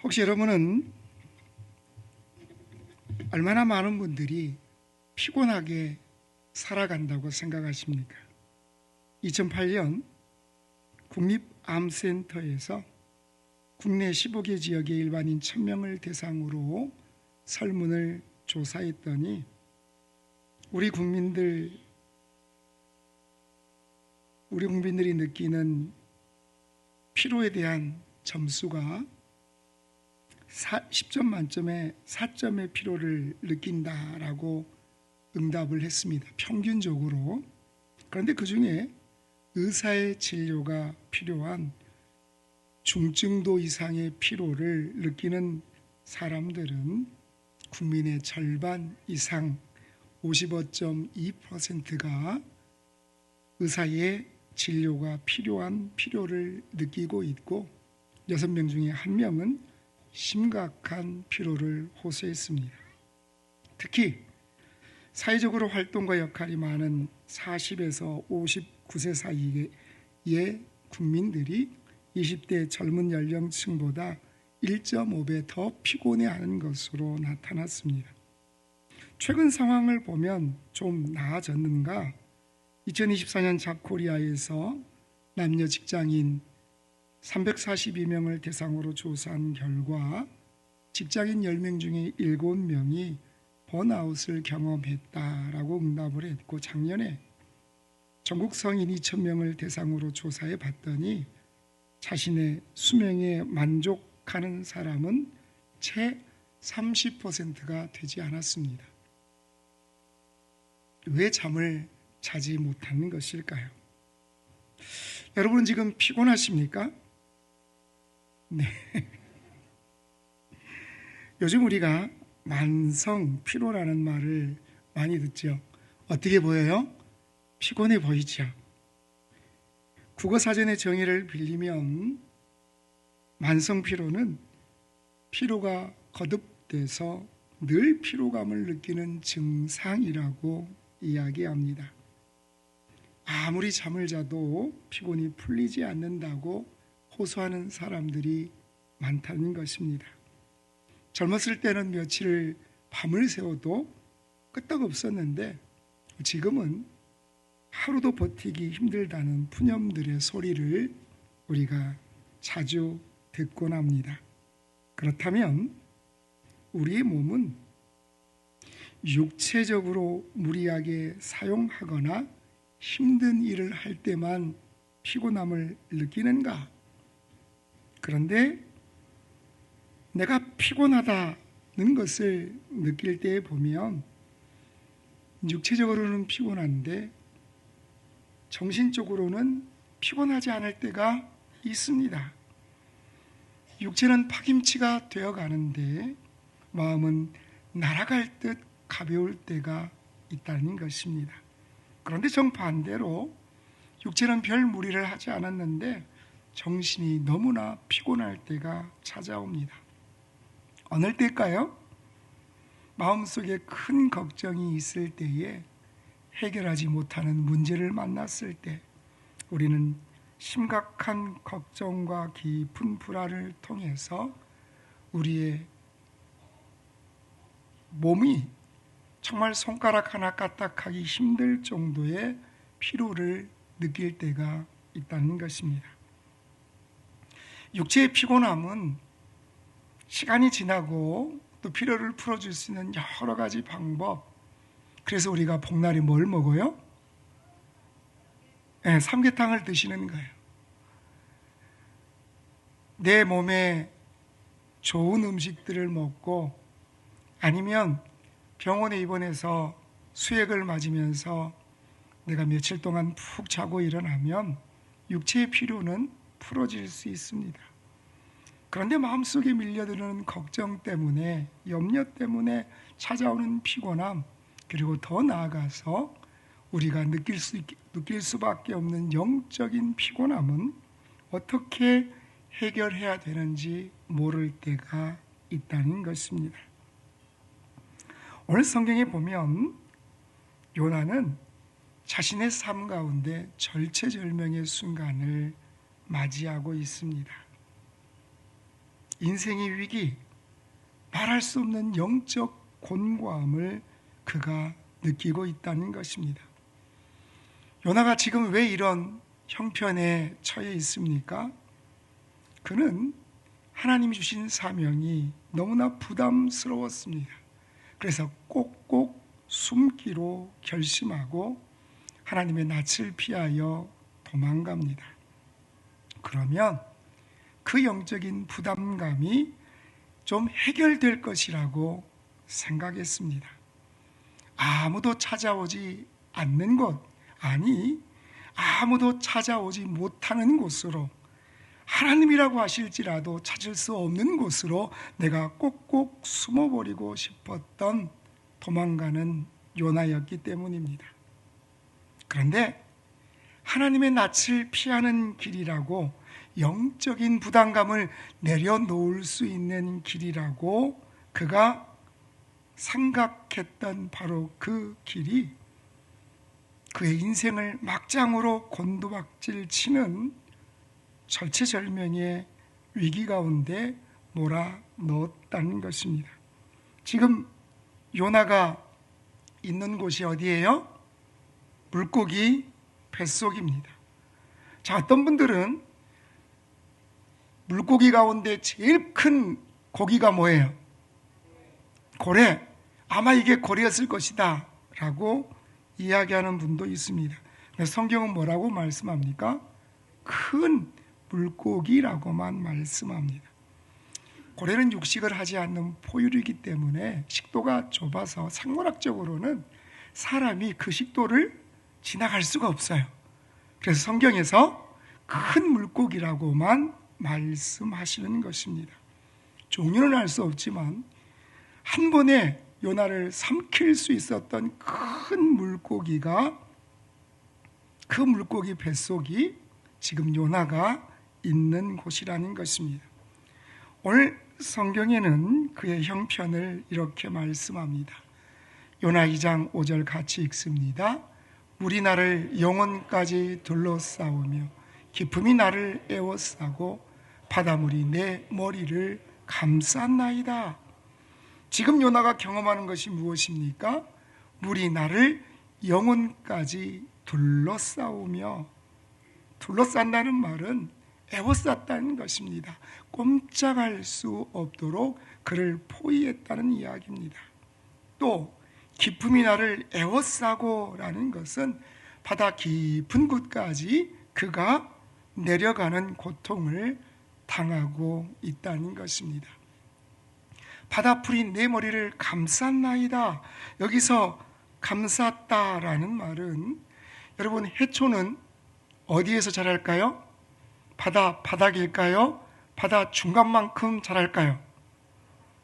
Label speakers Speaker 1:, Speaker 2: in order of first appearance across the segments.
Speaker 1: 혹시 여러분은 얼마나 많은 분들이 피곤하게 살아간다고 생각하십니까? 2008년 국립암센터에서 국내 15개 지역의 일반인 1000명을 대상으로 설문을 조사했더니 우리 국민들이 느끼는 피로에 대한 점수가 10점 만점에 4점의 피로를 느낀다라고 응답을 했습니다. 평균적으로. 그런데 그 중에 의사의 진료가 필요한 중증도 이상의 피로를 느끼는 사람들은 국민의 절반 이상 55.2%가 의사의 진료가 필요한 피로를 느끼고 있고 6명 중에 1명은 심각한 피로를 호소했습니다. 특히 사회적으로 활동과 역할이 많은 40에서 59세 사이의 국민들이 20대 젊은 연령층보다 1.5배 더 피곤해하는 것으로 나타났습니다. 최근 상황을 보면 좀 나아졌는가? 2024년 잡코리아에서 남녀 직장인 342명을 대상으로 조사한 결과 직장인 10명 중에 7명이 번아웃을 경험했다라고 응답을 했고, 작년에 전국 성인 2,000명을 대상으로 조사해 봤더니 자신의 수명에 만족하는 사람은 채 30%가 되지 않았습니다. 왜 잠을 자지 못하는 것일까요? 여러분은 지금 피곤하십니까? 네. 요즘 우리가 만성 피로라는 말을 많이 듣죠. 어떻게 보여요? 피곤해 보이죠. 국어사전의 정의를 빌리면 만성 피로는 피로가 거듭돼서 늘 피로감을 느끼는 증상이라고 이야기합니다. 아무리 잠을 자도 피곤이 풀리지 않는다고 호소하는 사람들이 많다는 것입니다. 젊었을 때는 며칠 밤을 새워도 끄떡없었는데 지금은 하루도 버티기 힘들다는 푸념들의 소리를 우리가 자주 듣곤 합니다. 그렇다면 우리의 몸은 육체적으로 무리하게 사용하거나 힘든 일을 할 때만 피곤함을 느끼는가? 그런데 내가 피곤하다는 것을 느낄 때 보면 육체적으로는 피곤한데 정신적으로는 피곤하지 않을 때가 있습니다. 육체는 파김치가 되어 가는데 마음은 날아갈 듯 가벼울 때가 있다는 것입니다. 그런데 정반대로 육체는 별 무리를 하지 않았는데 정신이 너무나 피곤할 때가 찾아옵니다. 어느 때일까요? 마음속에 큰 걱정이 있을 때에 해결하지 못하는 문제를 만났을 때 우리는 심각한 걱정과 깊은 불안을 통해서 우리의 몸이 정말 손가락 하나 까딱하기 힘들 정도의 피로를 느낄 때가 있다는 것입니다. 육체의 피곤함은 시간이 지나고 또 피로를 풀어줄 수 있는 여러 가지 방법. 그래서 우리가 복날에 뭘 먹어요? 네, 삼계탕을 드시는 거예요. 내 몸에 좋은 음식들을 먹고 아니면 병원에 입원해서 수액을 맞으면서 내가 며칠 동안 푹 자고 일어나면 육체의 피로는 풀어질 수 있습니다. 그런데 마음속에 밀려드는 걱정 때문에, 염려 때문에 찾아오는 피곤함, 그리고 더 나아가서 우리가 느낄 수밖에 없는 영적인 피곤함은 어떻게 해결해야 되는지 모를 때가 있다는 것입니다. 오늘 성경에 보면 요나는 자신의 삶 가운데 절체절명의 순간을 맞이하고 있습니다. 인생의 위기, 말할 수 없는 영적 곤고함을 그가 느끼고 있다는 것입니다. 요나가 지금 왜 이런 형편에 처해 있습니까? 그는 하나님이 주신 사명이 너무나 부담스러웠습니다. 그래서 꼭꼭 숨기로 결심하고 하나님의 낯을 피하여 도망갑니다. 그러면 그 영적인 부담감이 좀 해결될 것이라고 생각했습니다. 아무도 찾아오지 않는 곳, 아니 아무도 찾아오지 못하는 곳으로, 하나님이라고 하실지라도 찾을 수 없는 곳으로 내가 꼭꼭 숨어버리고 싶었던 도망가는 요나였기 때문입니다. 그런데 하나님의 낯을 피하는 길이라고, 영적인 부담감을 내려놓을 수 있는 길이라고 그가 생각했던 바로 그 길이 그의 인생을 막장으로 곤두박질 치는 절체절명의 위기 가운데 몰아넣었다는 것입니다. 지금 요나가 있는 곳이 어디예요? 물고기 뱃속입니다. 자, 어떤 분들은 물고기 가운데 제일 큰 고기가 뭐예요? 고래. 아마 이게 고래였을 것이다 라고 이야기하는 분도 있습니다. 성경은 뭐라고 말씀합니까? 큰 물고기라고만 말씀합니다. 고래는 육식을 하지 않는 포유류이기 때문에 식도가 좁아서 생물학적으로는 사람이 그 식도를 지나갈 수가 없어요. 그래서 성경에서 큰 물고기라고만 말씀하시는 것입니다. 종류는 알 수 없지만 한 번에 요나를 삼킬 수 있었던 큰 물고기가, 그 물고기 뱃속이 지금 요나가 있는 곳이라는 것입니다. 오늘 성경에는 그의 형편을 이렇게 말씀합니다. 요나 2장 5절 같이 읽습니다. 물이 나를 영혼까지 둘러싸우며 깊음이 나를 에워싸고 바닷물이 내 머리를 감쌌나이다. 지금 요나가 경험하는 것이 무엇입니까? 물이 나를 영혼까지 둘러싸우며, 둘러싼다는 말은 에워쌌다는 것입니다. 꼼짝할 수 없도록 그를 포위했다는 이야기입니다. 또 깊음이 나를 에워싸고 라는 것은 바다 깊은 곳까지 그가 내려가는 고통을 당하고 있다는 것입니다. 바다풀이 내 머리를 감쌌나이다. 여기서 감쌌다라는 말은, 여러분 해초는 어디에서 자랄까요? 바닥일까요? 바다 중간만큼 자랄까요?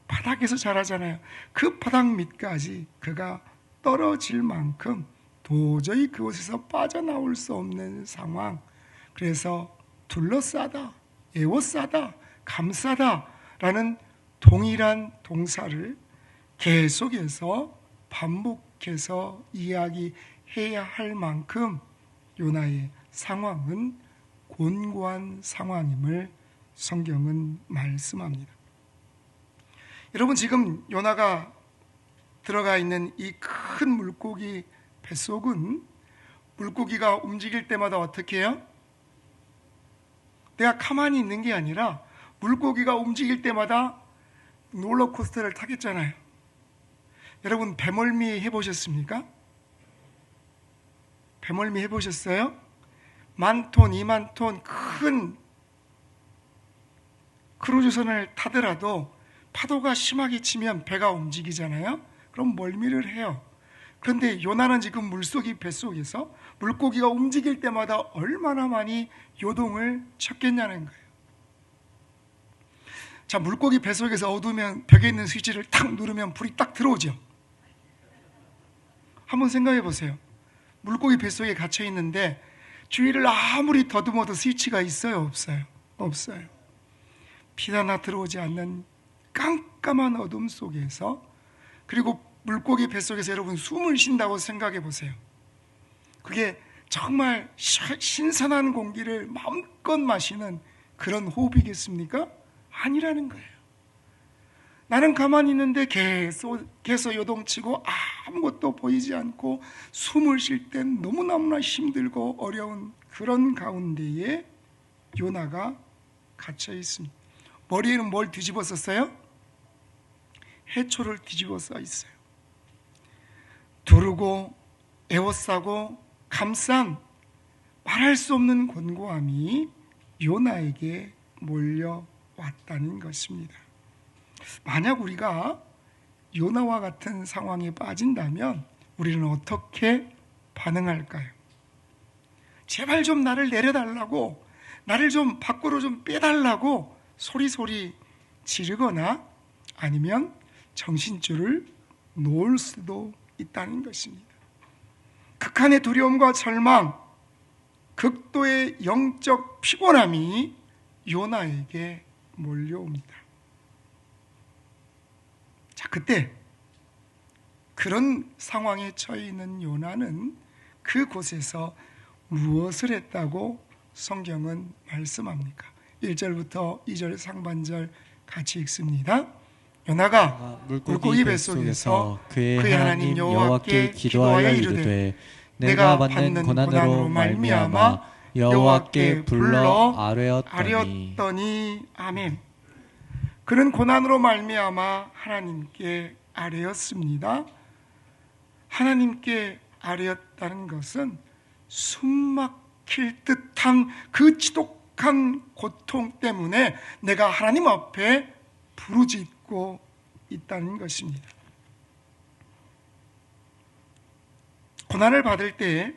Speaker 1: 바닥에서 자라잖아요. 그 바닥 밑까지 그가 떨어질 만큼 도저히 그곳에서 빠져나올 수 없는 상황. 그래서 둘러싸다, 에워싸다, 감싸다 라는 동일한 동사를 계속해서 반복해서 이야기해야 할 만큼 요나의 상황은 곤고한 상황임을 성경은 말씀합니다. 여러분, 지금 요나가 들어가 있는 이 큰 물고기 뱃속은, 물고기가 움직일 때마다 어떻게 해요? 내가 가만히 있는 게 아니라 물고기가 움직일 때마다 롤러코스터를 타겠잖아요. 여러분 배멀미 해보셨습니까? 배멀미 해보셨어요? 10,000톤, 20,000톤 큰 크루즈선을 타더라도 파도가 심하게 치면 배가 움직이잖아요. 그럼 멀미를 해요. 그런데 요나는 지금 물속이 뱃속에서 물고기가 움직일 때마다 얼마나 많이 요동을 쳤겠냐는 거예요. 자, 물고기 뱃속에서 어두우면 벽에 있는 스위치를 탁 누르면 불이 딱 들어오죠. 한번 생각해 보세요. 물고기 뱃속에 갇혀 있는데 주위를 아무리 더듬어도 스위치가 있어요, 없어요? 없어요. 빛 하나 들어오지 않는 깜깜한 어둠 속에서, 그리고 물고기 뱃속에서 여러분 숨을 쉰다고 생각해 보세요. 그게 정말 신선한 공기를 마음껏 마시는 그런 호흡이겠습니까? 아니라는 거예요. 나는 가만히 있는데 계속 요동치고 아무것도 보이지 않고 숨을 쉴 땐 너무너무나 힘들고 어려운 그런 가운데에 요나가 갇혀 있습니다. 머리에는 뭘 뒤집어 썼어요? 해초를 뒤집어 써 있어요. 두르고 에워싸고 감싼 말할 수 없는 곤고함이 요나에게 몰려왔다는 것입니다. 만약 우리가 요나와 같은 상황에 빠진다면 우리는 어떻게 반응할까요? 제발 좀 나를 내려달라고, 나를 좀 밖으로 좀 빼달라고 소리소리 지르거나 아니면 정신줄을 놓을 수도 있다는 것입니다. 극한의 두려움과 절망, 극도의 영적 피곤함이 요나에게 몰려옵니다. 자, 그때 그런 상황에 처해 있는 요나는 그곳에서 무엇을 했다고 성경은 말씀합니까? 1절부터 2절 상반절 같이 읽습니다. 요나가 물고기 뱃속에서 그의 하나님 여호와께 기도하여 이르되 내가 받는 고난으로 말미암아 여호와께 불러 아뢰었더니 아멘. 그는 고난으로 말미암아 하나님께 아뢰었습니다. 하나님께 아뢰었다는 것은 숨막힐 듯한 그 지독한 고통 때문에 내가 하나님 앞에 부르짖고 있다는 것입니다. 고난을 받을 때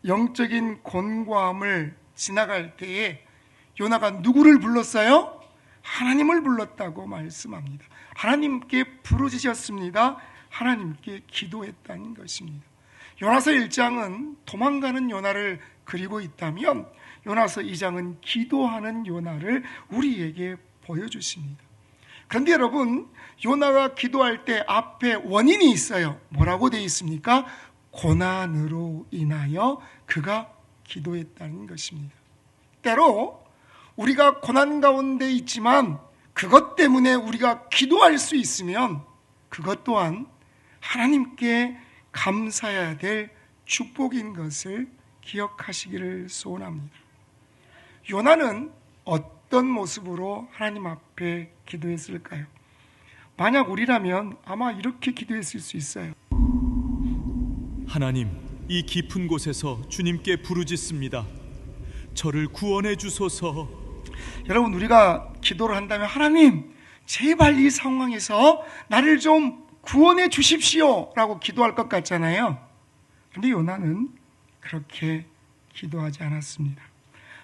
Speaker 1: 영적인 곤고함을 지나갈 때에 요나가 누구를 불렀어요? 하나님을 불렀다고 말씀합니다. 하나님께 부르짖었습니다. 하나님께 기도했다는 것입니다. 요나서 1장은 도망가는 요나를 그리고 있다면 요나서 2장은 기도하는 요나를 우리에게 보여주십니다. 그런데 여러분, 요나가 기도할 때 앞에 원인이 있어요. 뭐라고 되어 있습니까? 고난으로 인하여 그가 기도했다는 것입니다. 때로 우리가 고난 가운데 있지만 그것 때문에 우리가 기도할 수 있으면 그것 또한 하나님께 감사해야 될 축복인 것을 기억하시기를 소원합니다. 요나는 어떤 모습으로 하나님 앞에 기도했을까요? 만약 우리라면 아마 이렇게 기도했을 수 있어요.
Speaker 2: 하나님, 이 깊은 곳에서 주님께 부르짖습니다. 저를 구원해 주소서.
Speaker 1: 여러분, 우리가 기도를 한다면 하나님 제발 이 상황에서 나를 좀 구원해 주십시오 라고 기도할 것 같잖아요. 그런데 요나는 그렇게 기도하지 않았습니다.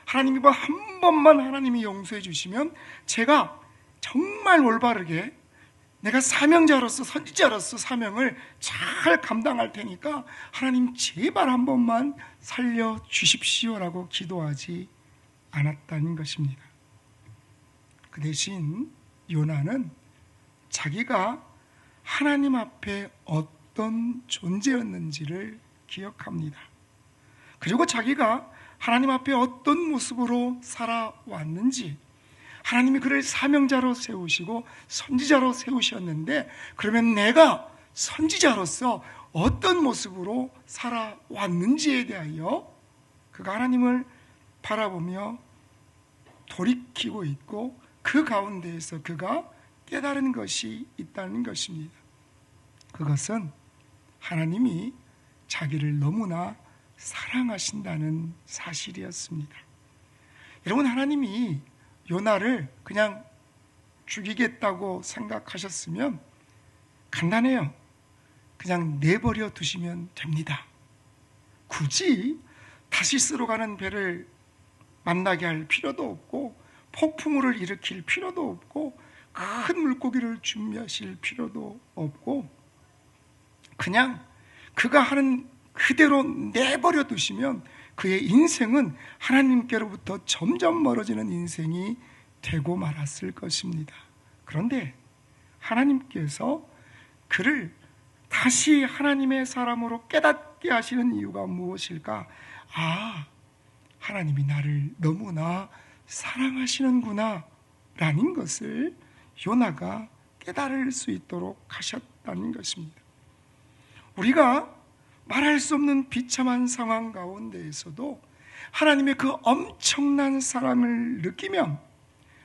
Speaker 1: 하나님이 한 번만 하나님이 용서해 주시면 제가 정말 올바르게 내가 사명자로서 선지자로서 사명을 잘 감당할 테니까 하나님 제발 한 번만 살려주십시오라고 기도하지 않았다는 것입니다. 그 대신 요나는 자기가 하나님 앞에 어떤 존재였는지를 기억합니다. 그리고 자기가 하나님 앞에 어떤 모습으로 살아왔는지, 하나님이 그를 사명자로 세우시고 선지자로 세우셨는데 그러면 내가 선지자로서 어떤 모습으로 살아왔는지에 대하여 그가 하나님을 바라보며 돌이키고 있고 그 가운데에서 그가 깨달은 것이 있다는 것입니다. 그것은 하나님이 자기를 너무나 사랑하신다는 사실이었습니다. 여러분, 하나님이 요나를 그냥 죽이겠다고 생각하셨으면 간단해요. 그냥 내버려 두시면 됩니다. 굳이 다시스로 가는 배를 만나게 할 필요도 없고 폭풍우를 일으킬 필요도 없고 큰 물고기를 준비하실 필요도 없고 그냥 그가 하는 그대로 내버려 두시면 그의 인생은 하나님께로부터 점점 멀어지는 인생이 되고 말았을 것입니다. 그런데 하나님께서 그를 다시 하나님의 사람으로 깨닫게 하시는 이유가 무엇일까? 하나님이 나를 너무나 사랑하시는구나 라는 것을 요나가 깨달을 수 있도록 하셨다는 것입니다. 우리가 말할 수 없는 비참한 상황 가운데에서도 하나님의 그 엄청난 사랑을 느끼면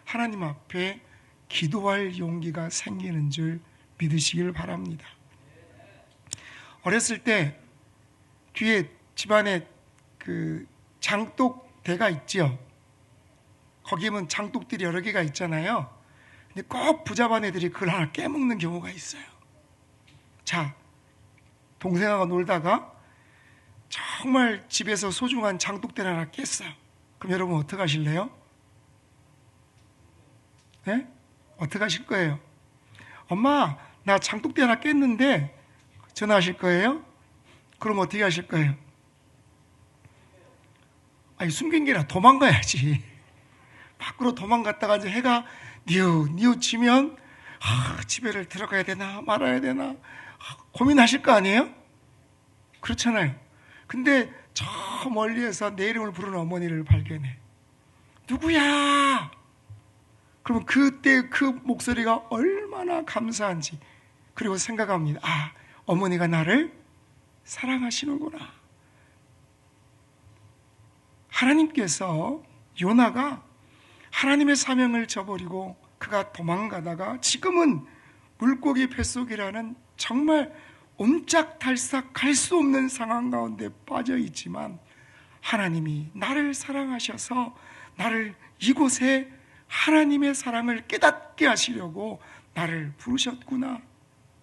Speaker 1: 하나님 앞에 기도할 용기가 생기는 줄 믿으시길 바랍니다. 어렸을 때 뒤에 집안에 그 장독대가 있죠. 거기에 보면 장독들이 여러 개가 있잖아요. 근데 꼭 부자반 애들이 그걸 하나 깨먹는 경우가 있어요. 자, 동생하고 놀다가 정말 집에서 소중한 장독대를 하나 깼어요. 그럼 여러분 어떻게 하실래요? 네? 어떻게 하실 거예요? 엄마, 나 장독대 하나 깼는데 전화하실 거예요? 그럼 어떻게 하실 거예요? 아니, 숨긴 게 아니라 도망가야지. 밖으로 도망갔다가 이제 해가 뉘우치면 집에를 들어가야 되나 말아야 되나 고민하실 거 아니에요? 그렇잖아요. 근데 저 멀리에서 내 이름을 부르는 어머니를 발견해. 누구야? 그러면 그때 그 목소리가 얼마나 감사한지, 그리고 생각합니다. 아, 어머니가 나를 사랑하시는구나. 하나님께서 요나가 하나님의 사명을 저버리고 그가 도망가다가 지금은 물고기 뱃속이라는 정말 옴짝달싹 갈 수 없는 상황 가운데 빠져 있지만 하나님이 나를 사랑하셔서 나를 이곳에 하나님의 사랑을 깨닫게 하시려고 나를 부르셨구나.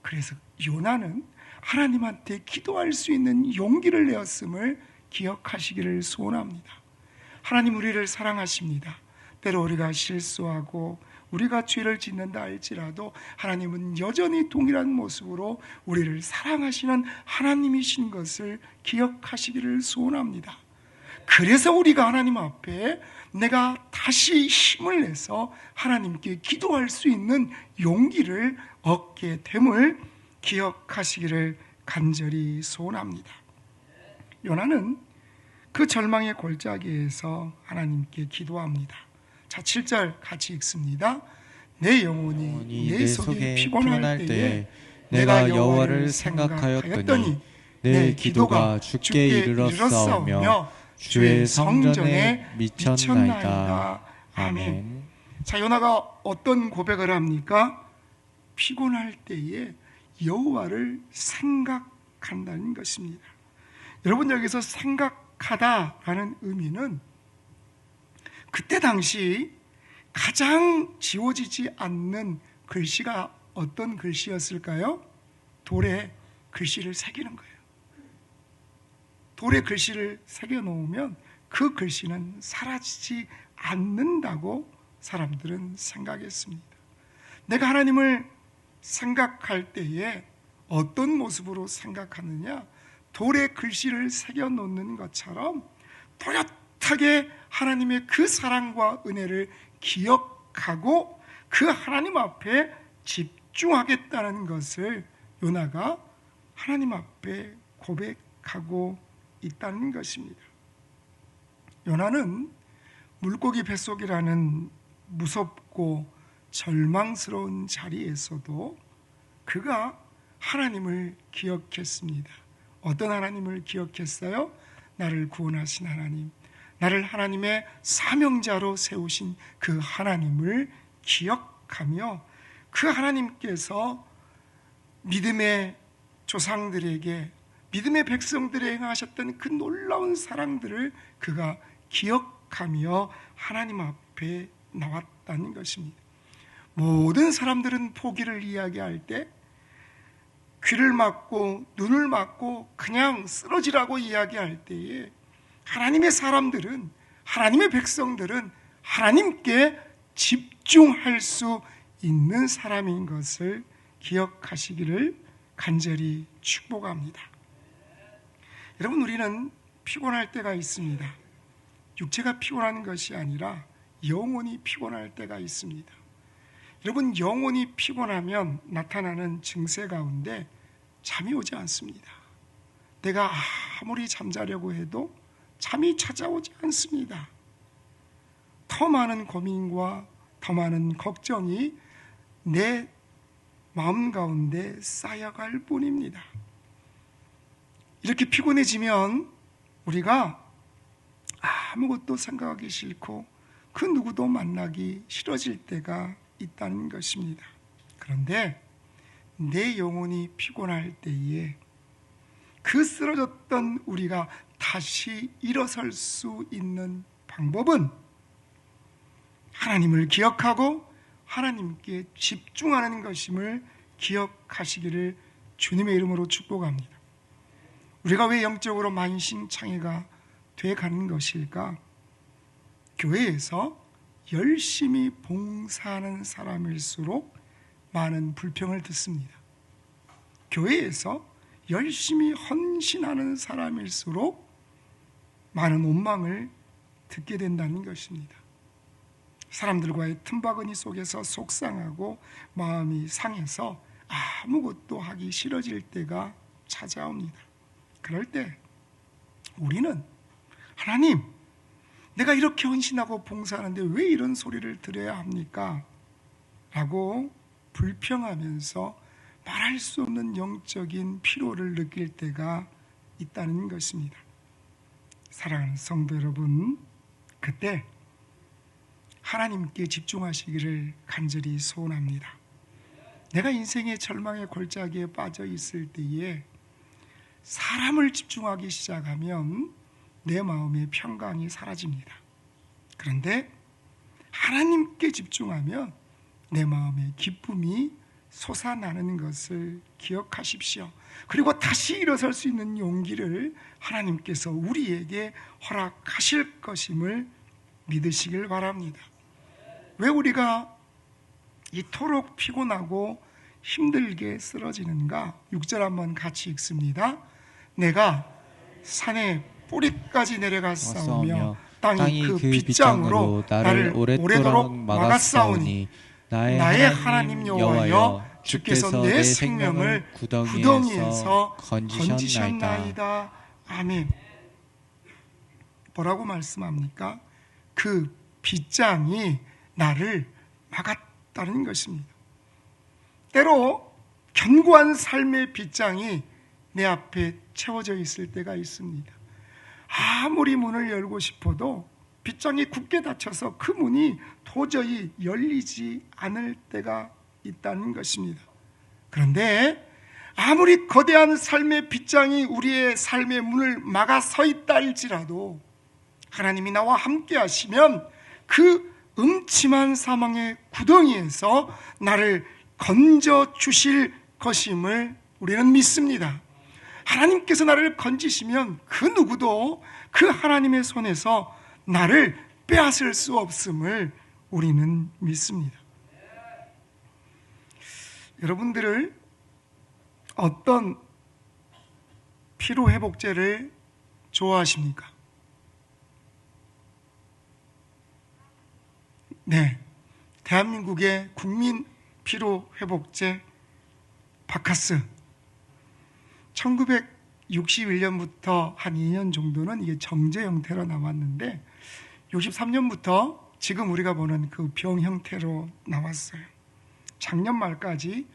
Speaker 1: 그래서 요나는 하나님한테 기도할 수 있는 용기를 내었음을 기억하시기를 소원합니다. 하나님 우리를 사랑하십니다. 때로 우리가 실수하고 우리가 죄를 짓는다 할지라도 하나님은 여전히 동일한 모습으로 우리를 사랑하시는 하나님이신 것을 기억하시기를 소원합니다. 그래서 우리가 하나님 앞에 내가 다시 힘을 내서 하나님께 기도할 수 있는 용기를 얻게 됨을 기억하시기를 간절히 소원합니다. 요나는 그 절망의 골짜기에서 하나님께 기도합니다. 자, 7절 같이 읽습니다. 내 영혼이 내 속에 피곤할 때에 내가 여호와를 생각하였더니 내 기도가 주께 이르렀사오며 주의 성전에 미쳤나이다. 아멘. 자, 요나가 어떤 고백을 합니까? 피곤할 때에 여호와를 생각한다는 것입니다. 여러분, 여기서 생각하다라는 의미는 그때 당시 가장 지워지지 않는 글씨가 어떤 글씨였을까요? 돌에 글씨를 새기는 거예요. 돌에 글씨를 새겨 놓으면 그 글씨는 사라지지 않는다고 사람들은 생각했습니다. 내가 하나님을 생각할 때에 어떤 모습으로 생각하느냐? 돌에 글씨를 새겨 놓는 것처럼 또렷하게 하나님의 그 사랑과 은혜를 기억하고 그 하나님 앞에 집중하겠다는 것을 요나가 하나님 앞에 고백하고 있다는 것입니다. 요나는 물고기 뱃속이라는 무섭고 절망스러운 자리에서도 그가 하나님을 기억했습니다. 어떤 하나님을 기억했어요? 나를 구원하신 하나님, 나를 하나님의 사명자로 세우신 그 하나님을 기억하며 그 하나님께서 믿음의 조상들에게, 믿음의 백성들에게 행하셨던 그 놀라운 사랑들을 그가 기억하며 하나님 앞에 나왔다는 것입니다. 모든 사람들은 포기를 이야기할 때 귀를 막고 눈을 막고 그냥 쓰러지라고 이야기할 때에 하나님의 사람들은, 하나님의 백성들은 하나님께 집중할 수 있는 사람인 것을 기억하시기를 간절히 축복합니다. 여러분, 우리는 피곤할 때가 있습니다. 육체가 피곤한 것이 아니라 영혼이 피곤할 때가 있습니다. 여러분, 영혼이 피곤하면 나타나는 증세 가운데 잠이 오지 않습니다. 내가 아무리 잠자려고 해도 잠이 찾아오지 않습니다. 더 많은 고민과 더 많은 걱정이 내 마음 가운데 쌓여갈 뿐입니다. 이렇게 피곤해지면 우리가 아무것도 생각하기 싫고 그 누구도 만나기 싫어질 때가 있다는 것입니다. 그런데 내 영혼이 피곤할 때에 그 쓰러졌던 우리가 다시 일어설 수 있는 방법은 하나님을 기억하고 하나님께 집중하는 것임을 기억하시기를 주님의 이름으로 축복합니다. 우리가 왜 영적으로 만신창이가 돼가는 것일까? 교회에서 열심히 봉사하는 사람일수록 많은 불평을 듣습니다. 교회에서 열심히 헌신하는 사람일수록 많은 원망을 듣게 된다는 것입니다. 사람들과의 틈바구니 속에서 속상하고 마음이 상해서 아무것도 하기 싫어질 때가 찾아옵니다. 그럴 때 우리는 하나님, 내가 이렇게 헌신하고 봉사하는데 왜 이런 소리를 들어야 합니까? 라고 불평하면서 말할 수 없는 영적인 피로를 느낄 때가 있다는 것입니다. 사랑하는 성도 여러분, 그때 하나님께 집중하시기를 간절히 소원합니다. 내가 인생의 절망의 골짜기에 빠져 있을 때에 사람을 집중하기 시작하면 내 마음의 평강이 사라집니다. 그런데 하나님께 집중하면 내 마음의 기쁨이 솟아나는 것을 기억하십시오. 그리고 다시 일어설 수 있는 용기를 하나님께서 우리에게 허락하실 것임을 믿으시길 바랍니다. 왜 우리가 이토록 피곤하고 힘들게 쓰러지는가? 6절 한번 같이 읽습니다. 내가 산의 뿌리까지 내려갔사오며 땅이 그 빗장으로 나를 오래도록 막았사오니 나의 하나님 여호와여, 주께서 내 생명을 구덩이에서 건지셨나이다. 아멘. 뭐라고 말씀합니까? 그 빗장이 나를 막았다는 것입니다. 때로 견고한 삶의 빗장이 내 앞에 채워져 있을 때가 있습니다. 아무리 문을 열고 싶어도 빗장이 굳게 닫혀서 그 문이 도저히 열리지 않을 때가 있다는 것입니다. 그런데 아무리 거대한 삶의 빗장이 우리의 삶의 문을 막아 서 있다 할지라도 하나님이 나와 함께 하시면 그 음침한 사망의 구덩이에서 나를 건져 주실 것임을 우리는 믿습니다. 하나님께서 나를 건지시면 그 누구도 그 하나님의 손에서 나를 빼앗을 수 없음을 우리는 믿습니다. 여러분들을 어떤 피로회복제를 좋아하십니까? 네, 대한민국의 국민 피로회복제 바카스. 1961년부터 한 2년 정도는 이게 정제 형태로 나왔는데 63년부터 지금 우리가 보는 그 병 형태로 나왔어요. 작년 말까지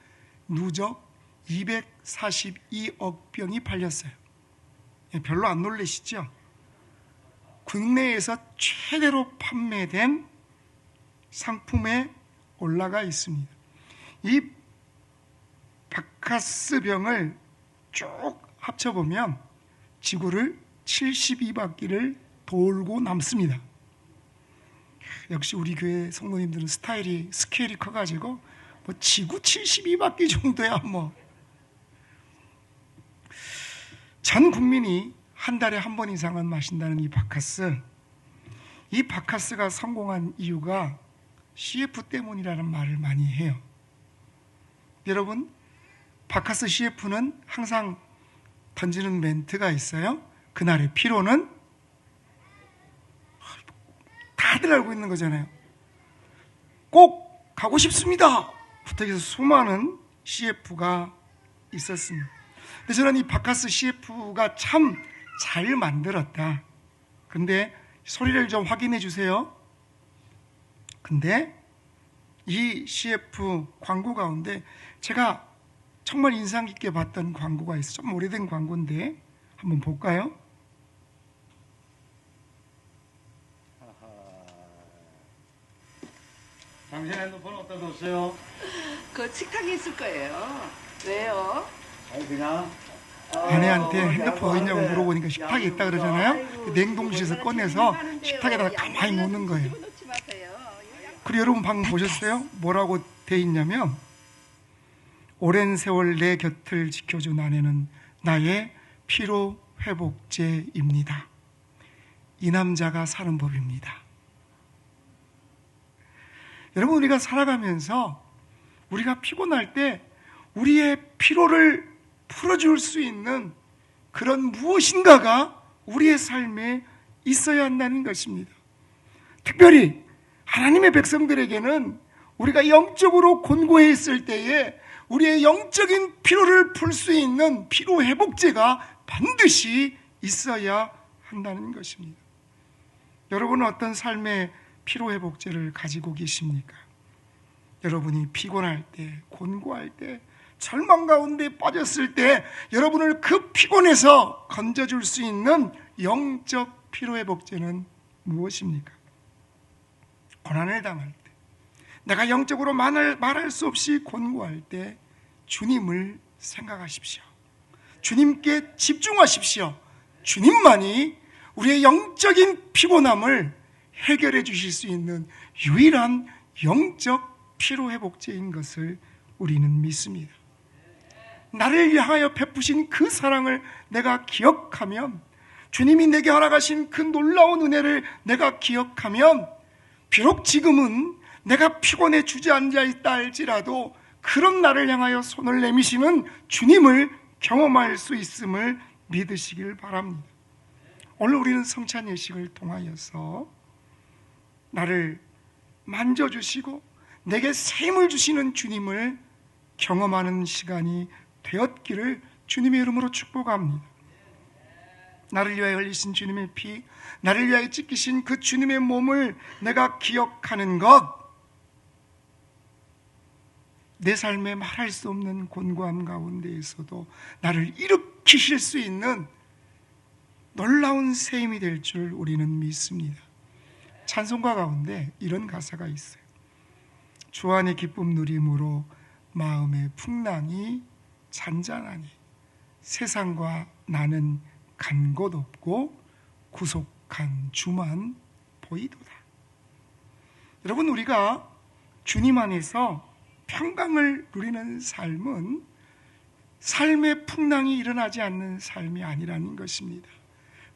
Speaker 1: 누적 242억 병이 팔렸어요. 별로 안 놀라시죠? 국내에서 최대로 판매된 상품에 올라가 있습니다. 이 바카스 병을 쭉 합쳐보면 지구를 72바퀴를 돌고 남습니다. 역시 우리 교회 성도님들은 스케일이 커가지고 뭐 지구 72바퀴 정도야 뭐. 전 국민이 한 달에 한 번 이상은 마신다는 이 바카스. 이 바카스가 성공한 이유가 CF 때문이라는 말을 많이 해요. 여러분, 바카스 CF는 항상 던지는 멘트가 있어요. 그날의 피로는 다들 알고 있는 거잖아요. 꼭 가고 싶습니다. 부탁해서 수많은 CF가 있었습니다. 근데 저는 이 바카스 CF가 참 잘 만들었다. 근데 소리를 좀 확인해 주세요. 근데 이 CF 광고 가운데 제가 정말 인상 깊게 봤던 광고가 있어요. 좀 오래된 광고인데 한번 볼까요?
Speaker 3: 당신 핸드폰 어디다 뒀어요?
Speaker 4: 그 식탁에 있을 거예요. 왜요?
Speaker 3: 아니 그냥
Speaker 1: 아내한테 핸드폰 어디 있냐고 물어보니까 식탁에 있다 그러잖아요.
Speaker 4: 아이고,
Speaker 1: 냉동실에서 꺼내서 식탁에다가 가만히 놓는 거예요.
Speaker 4: 집어넣지 마세요.
Speaker 1: 그리고 여러분 방금 보셨어요? 뭐라고 돼 있냐면 오랜 세월 내 곁을 지켜준 아내는 나의 피로 회복제입니다. 이 남자가 사는 법입니다. 여러분, 우리가 살아가면서 우리가 피곤할 때 우리의 피로를 풀어줄 수 있는 그런 무엇인가가 우리의 삶에 있어야 한다는 것입니다. 특별히 하나님의 백성들에게는 우리가 영적으로 곤고해 있을 때에 우리의 영적인 피로를 풀 수 있는 피로 회복제가 반드시 있어야 한다는 것입니다. 여러분은 어떤 삶의 피로 회복제를 가지고 계십니까? 여러분이 피곤할 때, 곤고할 때, 절망 가운데 빠졌을 때 여러분을 그 피곤에서 건져줄 수 있는 영적 피로 회복제는 무엇입니까? 고난을 당할 때, 내가 영적으로 말할 수 없이 곤고할 때 주님을 생각하십시오. 주님께 집중하십시오. 주님만이 우리의 영적인 피곤함을 해결해 주실 수 있는 유일한 영적 피로회복제인 것을 우리는 믿습니다. 나를 향하여 베푸신 그 사랑을 내가 기억하면, 주님이 내게 허락하신 그 놀라운 은혜를 내가 기억하면, 비록 지금은 내가 피곤해 주저앉아 있다 할지라도 그런 나를 향하여 손을 내미시는 주님을 경험할 수 있음을 믿으시길 바랍니다. 오늘 우리는 성찬 예식을 통하여서 나를 만져주시고 내게 새 힘을 주시는 주님을 경험하는 시간이 되었기를 주님의 이름으로 축복합니다. 나를 위하여 흘리신 주님의 피, 나를 위하여 찢기신 그 주님의 몸을 내가 기억하는 것, 내 삶에 말할 수 없는 곤고함 가운데에서도 나를 일으키실 수 있는 놀라운 새 힘이 될 줄 우리는 믿습니다. 찬송가 가운데 이런 가사가 있어요. 주 안의 기쁨 누림으로 마음의 풍랑이 잔잔하니 세상과 나는 간 곳 없고 구속한 주만 보이도다. 여러분, 우리가 주님 안에서 평강을 누리는 삶은 삶의 풍랑이 일어나지 않는 삶이 아니라는 것입니다.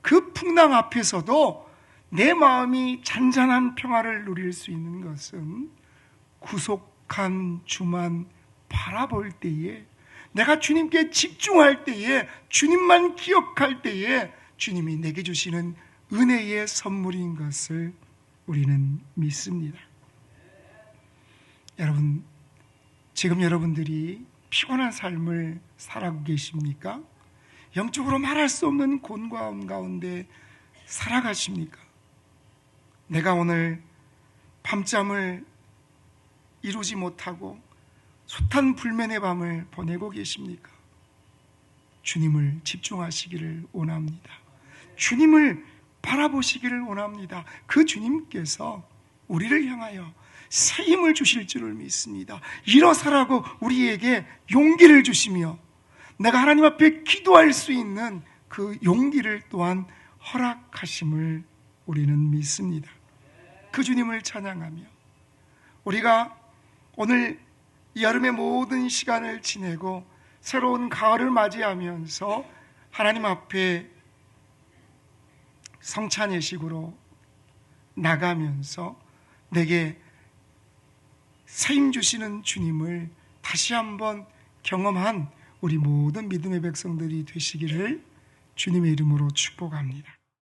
Speaker 1: 그 풍랑 앞에서도 내 마음이 잔잔한 평화를 누릴 수 있는 것은 구속한 주만 바라볼 때에, 내가 주님께 집중할 때에, 주님만 기억할 때에 주님이 내게 주시는 은혜의 선물인 것을 우리는 믿습니다. 여러분, 지금 여러분들이 피곤한 삶을 살아가고 계십니까? 영적으로 말할 수 없는 곤고함 가운데 살아가십니까? 내가 오늘 밤잠을 이루지 못하고 숱한 불면의 밤을 보내고 계십니까? 주님을 집중하시기를 원합니다. 주님을 바라보시기를 원합니다. 그 주님께서 우리를 향하여 새 힘을 주실 줄을 믿습니다. 일어서라고 우리에게 용기를 주시며 내가 하나님 앞에 기도할 수 있는 그 용기를 또한 허락하심을 우리는 믿습니다. 그 주님을 찬양하며 우리가 오늘 여름의 모든 시간을 지내고 새로운 가을을 맞이하면서 하나님 앞에 성찬 예식으로 나가면서 내게 새 힘 주시는 주님을 다시 한번 경험한 우리 모든 믿음의 백성들이 되시기를 주님의 이름으로 축복합니다.